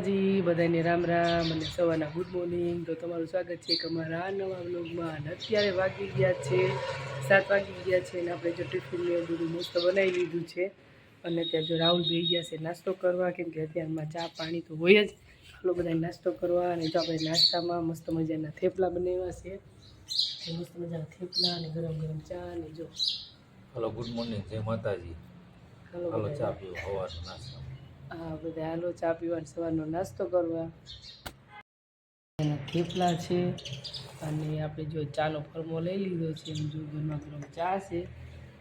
જી બધાને રામ રામ અને સવારના ગુડ મોર્નિંગ। તો તમારું સ્વાગત છે કે અમારા આ નવા બ્લોગમાં। અને અત્યારે વાગી ગયા છે 7 વાગી ગયા છે અને આપણે જો ટિફિન ને બધું મસ્ત બનાવી લીધું છે। અને ત્યાં જો રાહુલ બેસી ગયા છે નાસ્તો કરવા, કેમ કે અત્યારમાં ચા પાણી તો હોય જ। ચાલો બધા નાસ્તો કરવા। અને જો આપણે નાસ્તામાં મસ્ત મજાના થેપલા બનાવ્યા છે, મસ્ત મજાના થેપલા અને ગરમ ગરમ ચા। અને જો हेलो गुड मॉर्निंग जय माता जी। हेलो चा पीओ हवा नाश्ता। हाँ બધા હાલો ચા પીવા સવારનો નાસ્તો કરવા। એના થેપલા છે અને આપણે જો ચાનો ફરમો લઈ લીધો છે, જો ગરમા ગરમ ચા છે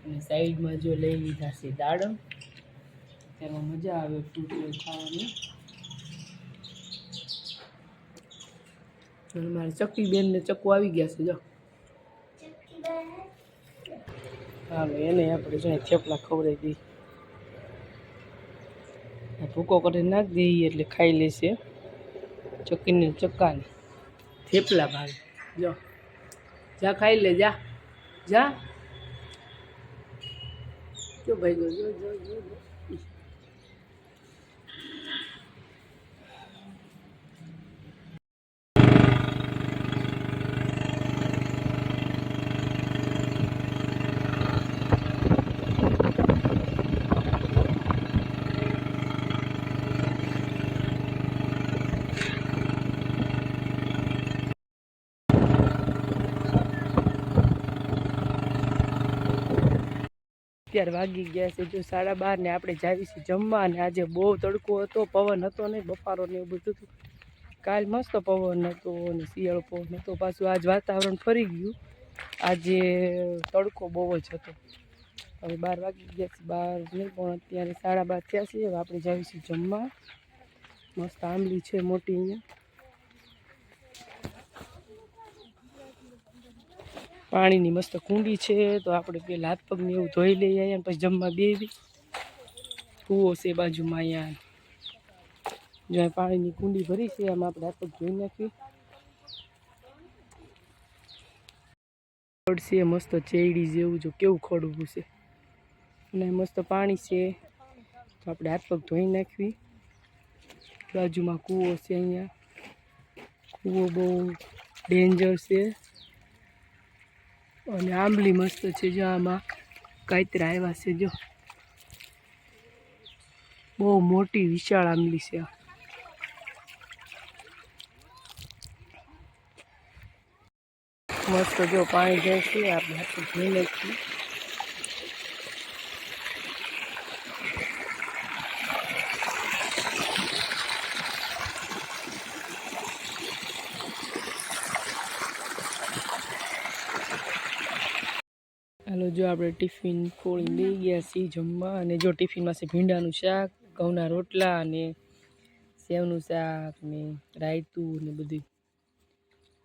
અને સાઈડમાં જો લઈ લીધા છે દાડમ। તેમાં મજા આવે ફ્રૂટ ખાવાની। અને મારી ચક્કી બેન ને ચક્કુ આવી ગયા છે, જો હાલો એને આપણે જો થેપલા ખવડાવી દઈએ, ભૂકો કરીને નાખી દઈએ એટલે ખાઈ લેશે। ચક્કીને ચક્કાને થેપલા ભાવે, જો જા ખાઈ લે, જા જા, જો ભાઈ જો જો જો જો અત્યારે વાગી ગયા છે જો 12:30 ને આપણે જાવી છીએ જમવા। અને આજે બહુ તડકો હતો, પવન હતો નહીં, બફારો ને એવું બધું હતું। કાલ મસ્ત પવન હતો અને શિયાળો પવન હતો, પાછું આજ વાતાવરણ ફરી ગયું। આજે તડકો બહુ જ હતો। હવે 12 વાગી ગયા છે, 12 નહીં પણ અત્યારે 12:30 થયા છે। હવે આપણે જાવી છીએ જમવા। મસ્ત આંબલી છે મોટી અહીંયા, પાણીની મસ્ત કુંડી છે, તો આપણે પેલા હાથ પગને એવું ધોઈ લઈએ અહીંયા, પછી જમવા બેસી। કૂવો છે બાજુમાં અહીંયા, જો પાણીની કુંડી ભરી છે, આમાં આપણે હાથ પગ ધોઈ નાખીએ। ખડ છે મસ્ત ચેડી જેવું, જો કેવું ખડ ઊભું છે અને મસ્ત પાણી છે, તો આપણે હાથ પગ ધોઈ નાખવી। બાજુમાં કૂવો છે અહીંયા, કૂવો બહુ ડેન્જર છે અને આંબલી મસ્ત છે, જો આમાં કાંતરા આવ્યા છે, જો બહુ મોટી વિશાળ આંબલી છે। મસ્ત જો પાણી જાય છે, આપણે હાથ ધોઈ નાખીએ। હાલો જો આપણે ટિફિન ખોલી લઈ ગયા છીએ જમવા। અને જો ટિફિનમાં છે ભીંડાનું શાક, ઘઉંના રોટલા અને સેવનું શાક ને રાયતું ને બધું।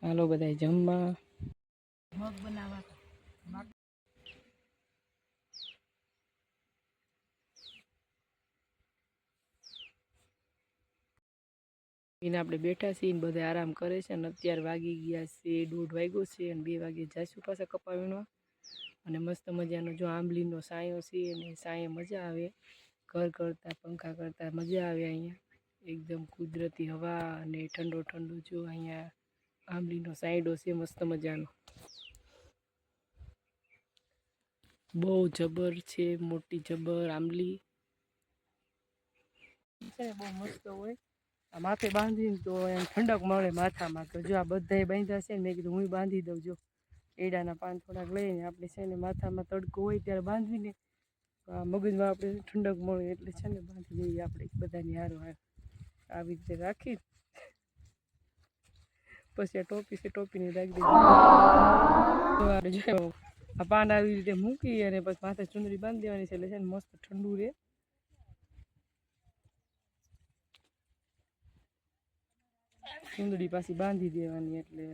હાલો બધા જમવા। મગ બનાવવા એને આપણે બેઠા છીએ ને બધા આરામ કરે છે। અને અત્યારે વાગી ગયા છે 1:30 વાગ્યો છે અને 2 વાગે જઈશું પાછા કપા વીણવા। અને મસ્ત મજાનો જો આંબલીનો સાયો છે, અને સાયે મજા આવે, ઘર કરતાં પંખા કરતાં મજા આવે અહીંયા। એકદમ કુદરતી હવા અને ઠંડો ઠંડો જો અહીંયા આંબલીનો સાયડો છે મસ્ત મજાનો, બહુ જબર છે, મોટી જબર આંબલી છે, બહુ મસ્ત હોય। આ માથે બાંધીને તો એમ ઠંડક મળે માથામાં। તો જો આ બધાએ બાંધ્યા છે ને, મેં કીધું હું બાંધી દઉં। જો એડાના પાન થોડાક લઈને આપણે છે ને માથામાં તડકો હોય ત્યારે બાંધવીને આ મગજમાં આપણે ઠંડક મળે, એટલે છે ને બાંધી દઈએ આપણે બધાની હારો હાર આવી રીતે રાખી। પછી આ ટોપી છે, ટોપીને રાખી દઈએ। જો આ પાન આવી રીતે મૂકી અને પછી માથે ચુંદડી બાંધી દેવાની છે, એટલે છે ને મસ્ત ઠંડુ રહે। ચુંદડી પાછી બાંધી દેવાની, એટલે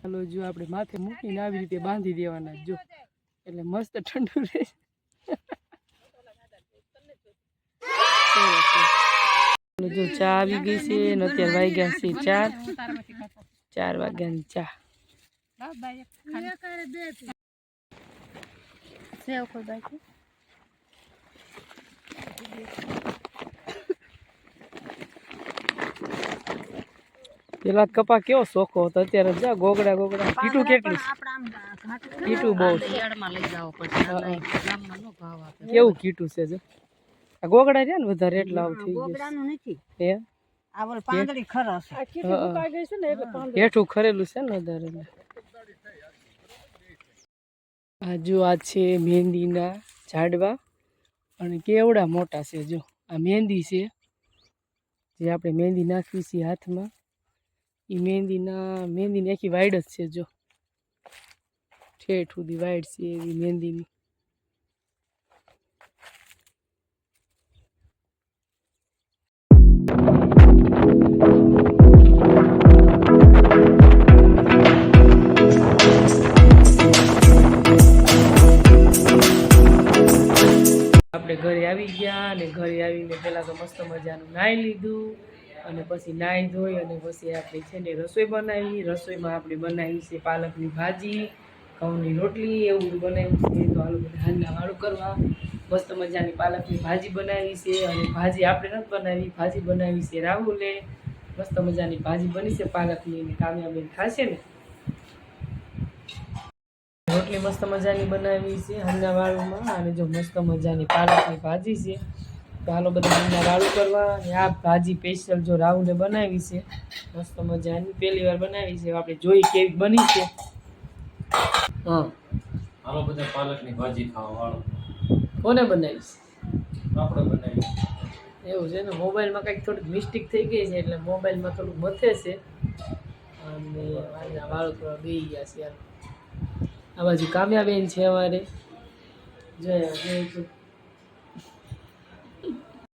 હાલો જો આપણે માથે મૂકીને આવી રીતે બાંધી દેવાના, જો એટલે મસ્ત ઠંડુ રહે। જો ચા આવી ગઈ છે ને અત્યારે વાગ્યા છે 4 વાગ્યાની ચા। પેલા કપા કેવો સોખો હતો, અત્યારે જા ગોગડા ગોગડા. કીટું કેટલી છે? કીટું બહુ છે. કેવું કીટું છે જો. આ ગોગડા છે ને વધારે એટલે આવું થઈ ગયું હે. હેઠું ખરેલું છે ને વધારે એટલે. આ જો આ છે મહેંદીના ઝાડવા અને કેવડા મોટા છે. જો આ મહેંદી છે જે આપણે મહેંદી નાખવી છે હાથમાં. એ મહેંદીની આખી વાઈડ જ છે. જો ઠેઠ સુધી વાઈડ છે એવી મહેંદીની. આપણે ઘરે આવી ગયા અને ઘરે આવીને પહેલાં તો મસ્ત મજાનું નાહી લીધું અને પછી નાહી ધોઈ અને પછી આપણે છે ને રસોઈ બનાવી. રસોઈમાં આપણે બનાવી છે પાલકની ભાજી, ઘઉંની રોટલી, એવું બધું બનાવ્યું છે. તો હાલો બધા હાંજના વાળું કરવા. મસ્ત મજાની પાલકની ભાજી બનાવી છે અને ભાજી આપણે નથી બનાવી, ભાજી બનાવી છે રાહુલે. મસ્ત મજાની ભાજી બની છે પાલકની અને કામ્યાબેન ખાશે ને. રોટલી મસ્ત મજાની બનાવી છે હાંજના વાળુમાં અને જો મસ્ત મજાની પાલકની ભાજી છે. તો હાલો બધા હાંજના વાળું કરવા. અને આ ભાજી સ્પેશિયલ જો રાહુલે બનાવી છે મસ્ત મજાની, પહેલી વાર બનાવી છે. આપણે જોઈ કેવી બની છે. હા હાલો બધા પાલકની ભાજી ખાવા વાળો. કોને બનાવી છે? આપણે બનાવી. એવું છે ને, મોબાઈલમાં કંઈક થોડીક મિસ્ટેક થઈ ગઈ છે એટલે મોબાઈલમાં થોડુંક મથે છે અને હાંજના વાળું થોડા બેસી ગયા છે. આ બાજુ કામ્યાબેન છે અમારે, જોયા જોઈ